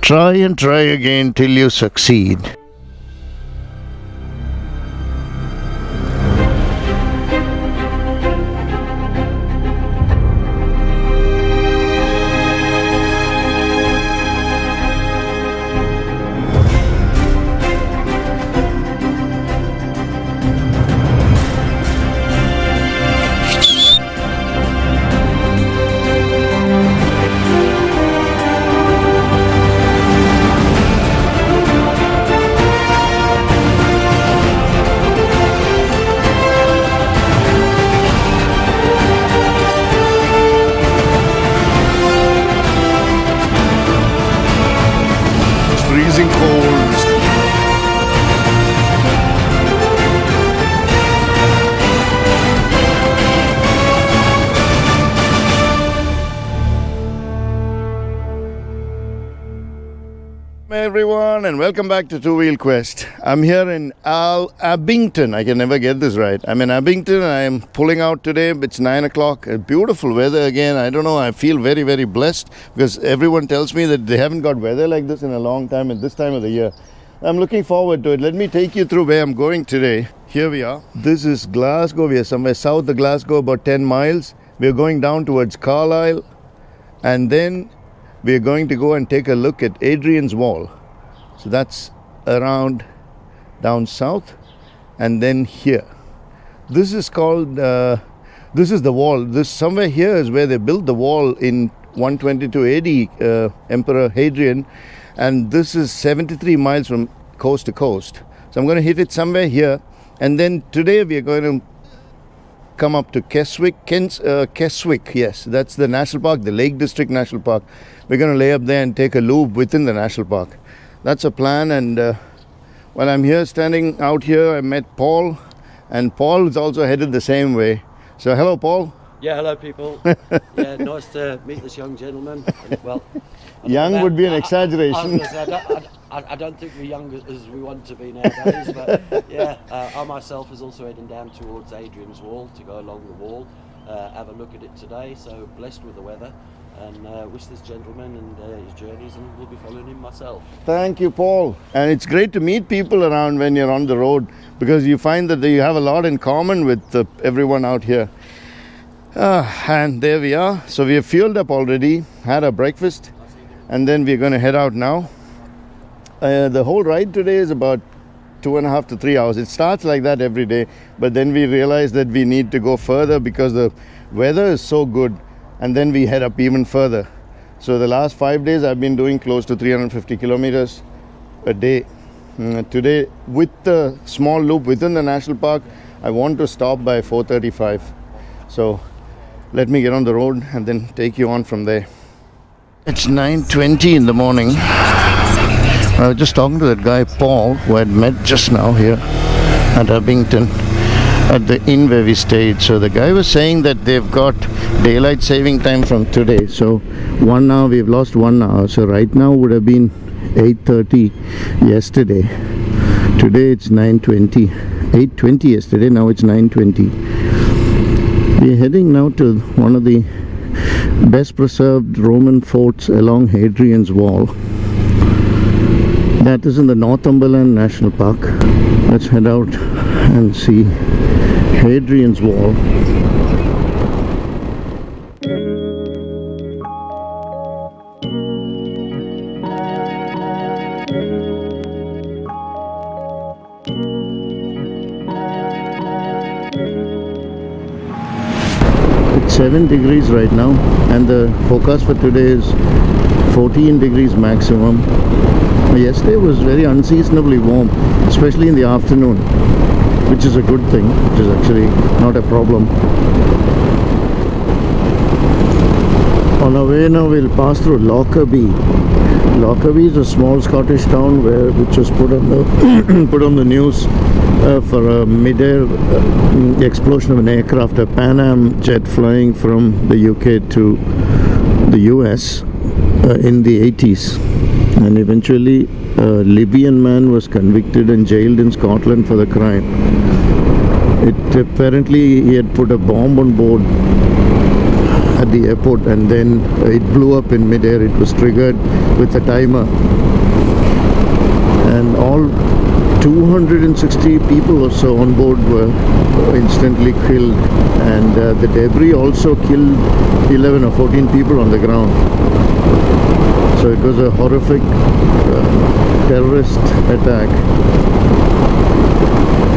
Try and try again till you succeed. Freezing cold. Hey everyone, and welcome back to Two Wheel Quest. I'm here in Abbington. I can never get this right. I'm in Abbington. I am pulling out today. It's 9 o'clock. Beautiful weather again. I don't know. I feel very, very blessed because everyone tells me that they haven't got weather like this in a long time at this time of the year. I'm looking forward to it. Let me take you through where I'm going today. Here we are. This is Glasgow. We are somewhere south of Glasgow, about 10 miles. We're going down towards Carlisle, and then we're going to go and take a look at Hadrians Wall. So that's around down south, and then here. This is called, this is the wall. This somewhere here is where they built the wall in 122 AD, Emperor Hadrian, and this is 73 miles from coast to coast. So I'm going to hit it somewhere here, and then today we are going to come up to Keswick, yes, that's the national park, the Lake District National Park. We're going to lay up there and take a loop within the national park. That's a plan, and while I'm here, standing out here, I met Paul, and Paul is also headed the same way. So hello, Paul. Yeah, hello people. Yeah, nice to meet this young gentleman. Well, young would be an exaggeration. I don't think we're young as we want to be nowadays, but yeah, I myself is also heading down towards Hadrian's Wall to go along the wall, have a look at it today. So blessed with the weather, and wish this gentleman and his journeys, and we'll be following him myself. Thank you, Paul. And it's great to meet people around when you're on the road, because you find that you have a lot in common with everyone out here. And there we are. So we have fueled up already, had our breakfast, and then we're going to head out now. The whole ride today is about 2.5 to 3 hours. It starts like that every day, but then we realize that we need to go further because the weather is so good, and then we head up even further. So the last 5 days I've been doing close to 350 kilometers a day. Today, with the small loop within the national park, I want to stop by 4:35. So let me get on the road and then take you on from there. It's 9:20 in the morning. I was just talking to that guy Paul, who I had met just now here at Abbington at the inn where we stayed. So the guy was saying that they've got daylight saving time from today. So 1 hour, we've lost 1 hour. So right now would have been 8:30 yesterday. Today it's 9:20. 8:20 yesterday, now it's 9:20. We're heading now to one of the best preserved Roman forts along Hadrian's Wall. That is in the Northumberland National Park. Let's head out and see Hadrian's Wall. It's 7 degrees right now, and the forecast for today is 14 degrees maximum. Yesterday was very unseasonably warm, especially in the afternoon, which is a good thing, which is actually not a problem. On our way now, we'll pass through Lockerbie. Lockerbie is a small Scottish town which was put on the put on the news for a mid-air explosion of an aircraft, a Pan Am jet flying from the UK to the US in the 80s. And eventually a Libyan man was convicted and jailed in Scotland for the crime. Apparently he had put a bomb on board at the airport, and then it blew up in midair. It was triggered with a timer, and all 260 people or so on board were instantly killed, and the debris also killed 11 or 14 people on the ground. So it was a horrific terrorist attack.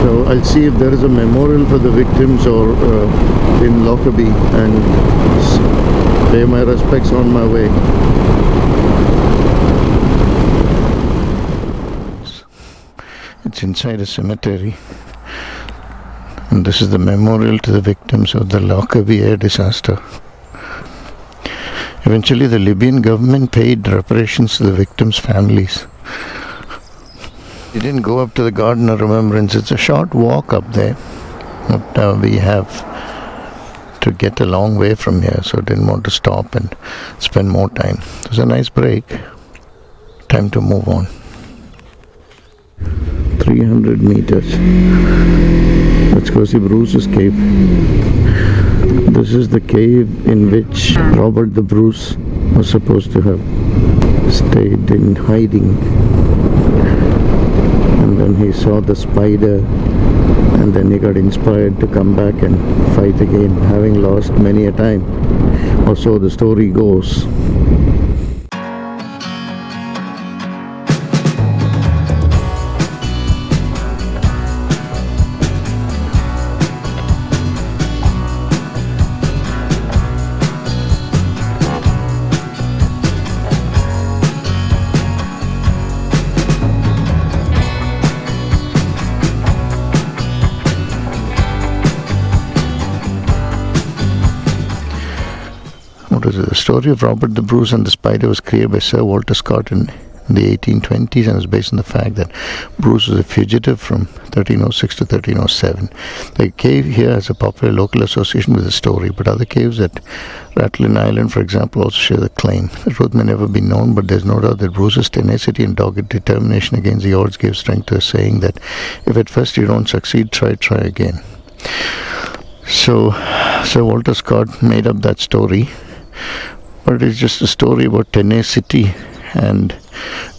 So I'll see if there is a memorial for the victims or in Lockerbie, and pay my respects on my way. It's inside a cemetery, and this is the memorial to the victims of the Lockerbie air disaster. Eventually the Libyan government paid reparations to the victims' families. We didn't go up to the Garden of Remembrance. It's a short walk up there, but we have to get a long way from here, so I didn't want to stop and spend more time. It was a nice break. Time to move on. 300 meters. Let's go see Bruce's cave. This is the cave in which Robert the Bruce was supposed to have stayed in hiding. And then he saw the spider, and then he got inspired to come back and fight again, having lost many a time, or so the story goes. The story of Robert the Bruce and the Spider was created by Sir Walter Scott in the 1820s, and was based on the fact that Bruce was a fugitive from 1306 to 1307. The cave here has a popular local association with the story, but other caves at Rathlin Island, for example, also share the claim. The truth may never be known, but there's no doubt that Bruce's tenacity and dogged determination against the odds gave strength to a saying that if at first you don't succeed, try again. So Sir Walter Scott made up that story, but it's just a story about tenacity and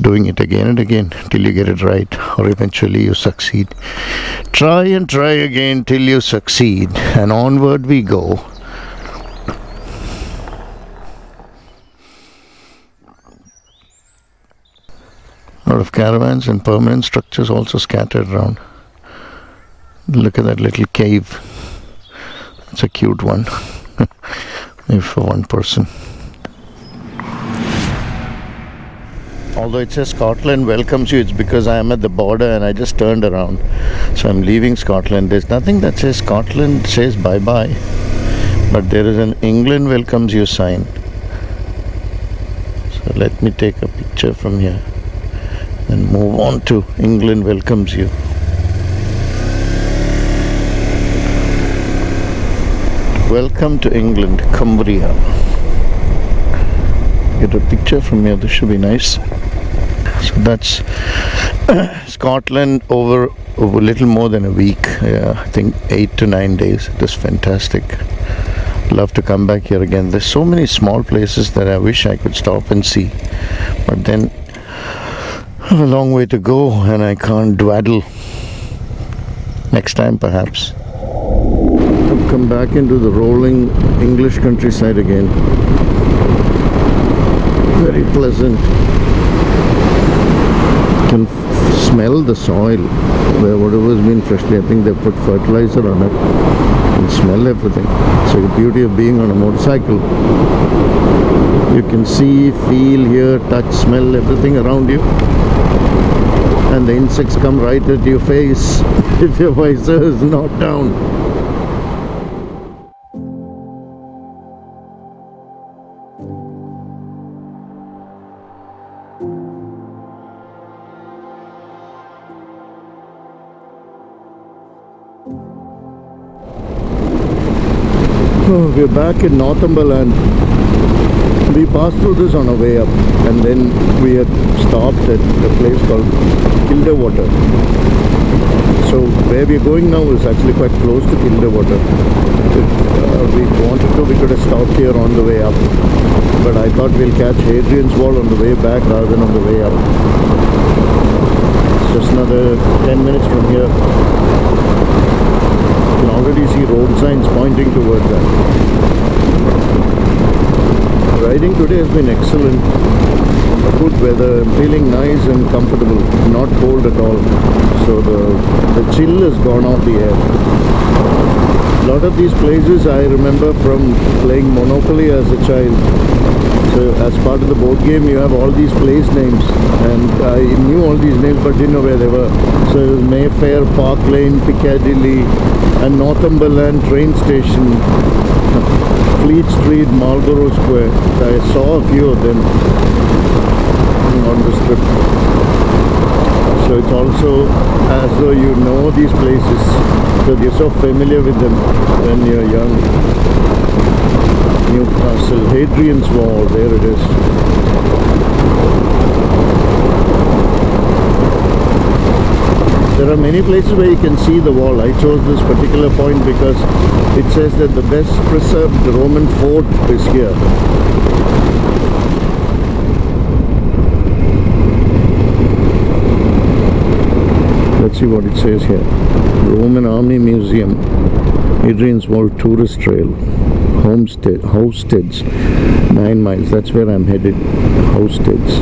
doing it again and again till you get it right, or eventually you succeed. Try and try again till you succeed, and onward we go. A lot of caravans and permanent structures also scattered around. Look at that little cave. It's a cute one. Maybe for one person. Although it says Scotland welcomes you, it's because I am at the border and I just turned around. So I'm leaving Scotland. There's nothing that says Scotland says bye-bye. But there is an England welcomes you sign. So let me take a picture from here and move on to England welcomes you. Welcome to England, Cumbria. Get a picture from here, this should be nice. So that's Scotland over a little more than a week. I think 8 to 9 days. It was fantastic. Love to come back here again. There's so many small places that I wish I could stop and see, but then I have a long way to go and I can't dwaddle. Next time perhaps. I've come back into the rolling English countryside again. Very pleasant. You can smell the soil where whatever's been freshly, I think they put fertilizer on it. You can smell everything. So the beauty of being on a motorcycle, you can see, feel, hear, touch, smell everything around you, and the insects come right at your face if your visor is not down. We're back in Northumberland. We passed through this on our way up, and then we had stopped at a place called Kilderwater. So where we're going now is actually quite close to Kilderwater. we wanted to, we could have stopped here on the way up. But I thought we'll catch Hadrians Wall on the way back rather than on the way up. It's just another 10 minutes from here. You can already see road signs pointing towards that. Riding today has been excellent. Good weather, I'm feeling nice and comfortable, not cold at all. So the chill has gone off the air. A lot of these places I remember from playing Monopoly as a child. So as part of the board game you have all these place names, and I knew all these names but didn't know where they were. So it was Mayfair, Park Lane, Piccadilly, and Northumberland train station, Fleet Street, Marlborough Square. I saw a few of them on the strip. So it's also as though you know these places because you're so familiar with them when you're young. Newcastle, Hadrians Wall, there it is. There are many places where you can see the wall. I chose this particular point because it says that the best preserved Roman fort is here. Let's see what it says here. Roman Army Museum, Hadrians Wall Tourist Trail, Hosteds, 9 miles. That's where I'm headed. Hosteds.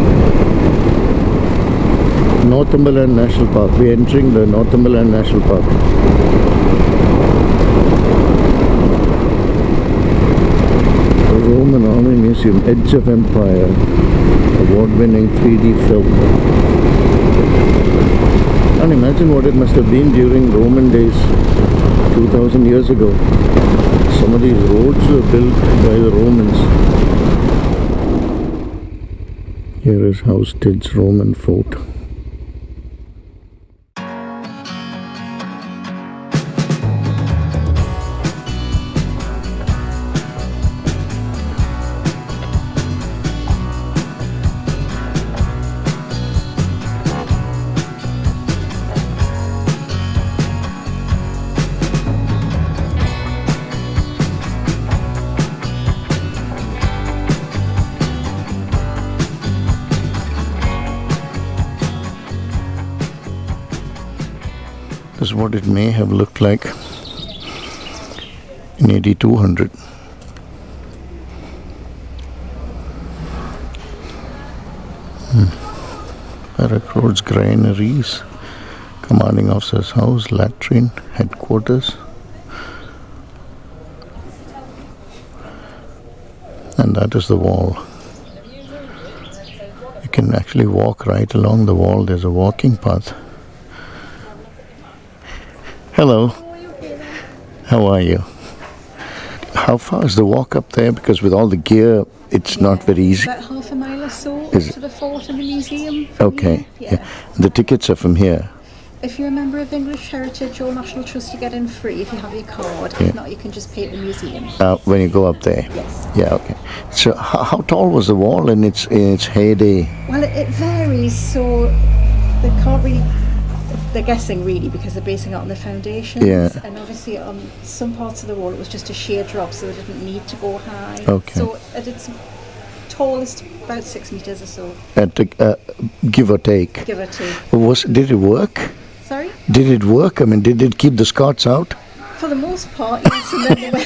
Northumberland National Park. We're entering the Northumberland National Park. The Roman Army Museum, Edge of Empire, award-winning 3D film. And imagine what it must have been during Roman days, 2000 years ago. Some of these roads were built by the Romans. Here is Hosted's Roman fort. This is what it may have looked like in AD 200. Barrack Roads Granaries, Commanding Officer's House, Latrine, Headquarters. And that is the wall. You can actually walk right along the wall. There's a walking path. Hello. How are you? How far is the walk up there? Because with all the gear, it's not very easy. About half a mile or so Is to the fort and the museum. Okay. Yeah. The tickets are from here. If you're a member of English Heritage or National Trust, you get in free if you have your card. Yeah. If not, you can just pay at the museum. When you go up there. Yes. Yeah. Okay. So how tall was the wall in its heyday? Well, it varies, so they can't really. They're guessing really because they're basing it on the foundations. Yeah. And obviously on some parts of the wall it was just a sheer drop, so they didn't need to go high. Okay. So at its tallest, about 6 meters or so. Give or take. Give or take. Did it work? Sorry? Did it work? I mean, did it keep the Scots out? For the most part, yes.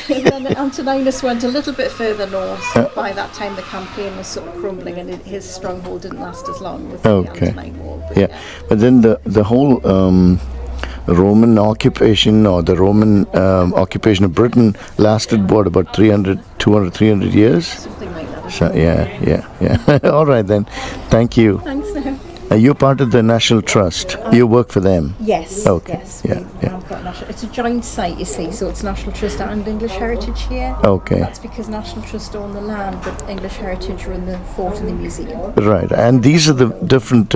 And then Antoninus went a little bit further north. By that time, the campaign was sort of crumbling, and his stronghold didn't last as long with the Antonine Wall. But yeah. But then the whole Roman occupation or the Roman occupation of Britain lasted about 300 years? Something like that. So, yeah. All right then. Thank you. Thanks now. You're part of the National Trust. You work for them? Yes. Okay. Yes. Yeah. It's a joint site, you see, so it's National Trust and English Heritage here. Okay. That's because National Trust own the land, but English Heritage run the fort and the museum. Right. And these are the different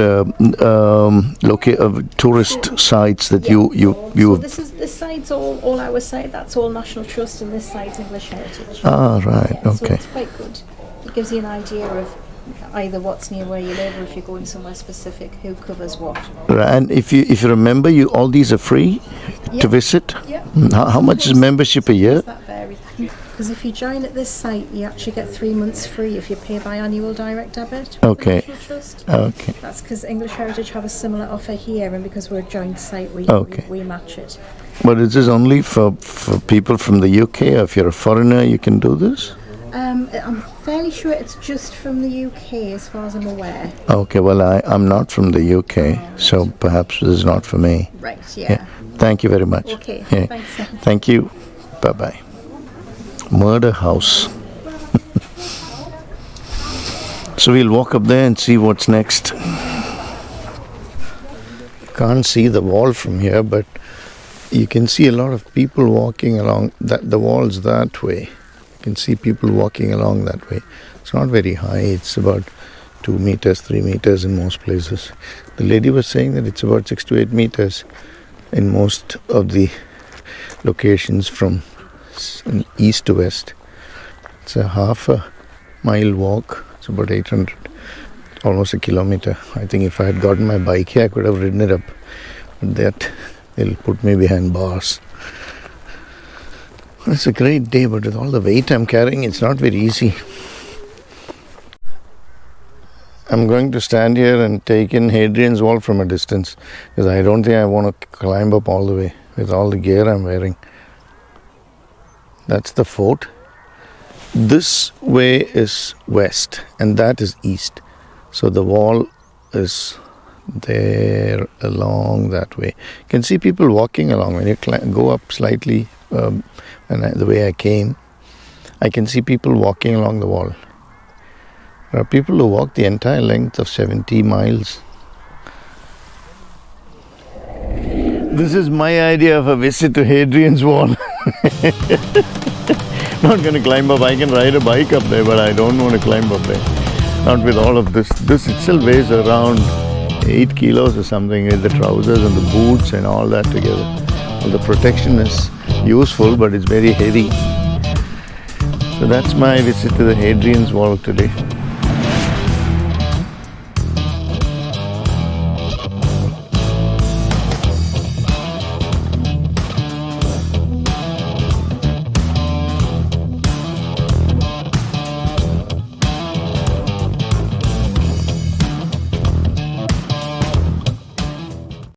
tourist sites that you. So this side's all our site. That's all National Trust, and this side's English Heritage. Ah, right. Yeah, Okay. So it's quite good. It gives you an idea of either what's near where you live, or if you're going somewhere specific, who covers what. Right. And if you remember, all these are free to visit. Yeah. How much is membership a year? That varies. Because if you join at this site, you actually get 3 months free if you pay by annual direct debit. Okay. The National Trust. Okay. That's because English Heritage have a similar offer here, and because we're a joint site, we match it. But is this only for people from the UK? Or if you're a foreigner, you can do this? I'm fairly sure it's just from the UK, as far as I'm aware. Okay, well, I'm not from the UK, so perhaps this is not for me. Right, yeah. Thank you very much. Okay, Yeah. thanks. Thank you. Bye-bye. Murder house. So we'll walk up there and see what's next. Can't see the wall from here, but you can see a lot of people walking along the wall's that way. You can see people walking along that way. It's not very high. It's about 2 meters, 3 meters in most places. The lady was saying that it's about 6 to 8 meters in most of the locations from east to west. It's a half a mile walk. It's about 800, almost a kilometer. I think if I had gotten my bike here, I could have ridden it up. But that, they'll put me behind bars. It's a great day, but with all the weight I'm carrying, it's not very easy. I'm going to stand here and take in Hadrians Wall from a distance, because I don't think I want to climb up all the way with all the gear I'm wearing. That's the fort. This way is west and that is east. So the wall is there along that way. You can see people walking along. When you go up slightly, the way I came, I can see people walking along the wall. There are people who walk the entire length of 70 miles. This is my idea of a visit to Hadrian's Wall. Not going to climb up. I can ride a bike up there, but I don't want to climb up there. Not with all of this. This itself weighs around 8 kilos or something with the trousers and the boots and all that together. Well, the protection is useful, but it's very heavy. So that's my visit to the Hadrian's Wall today.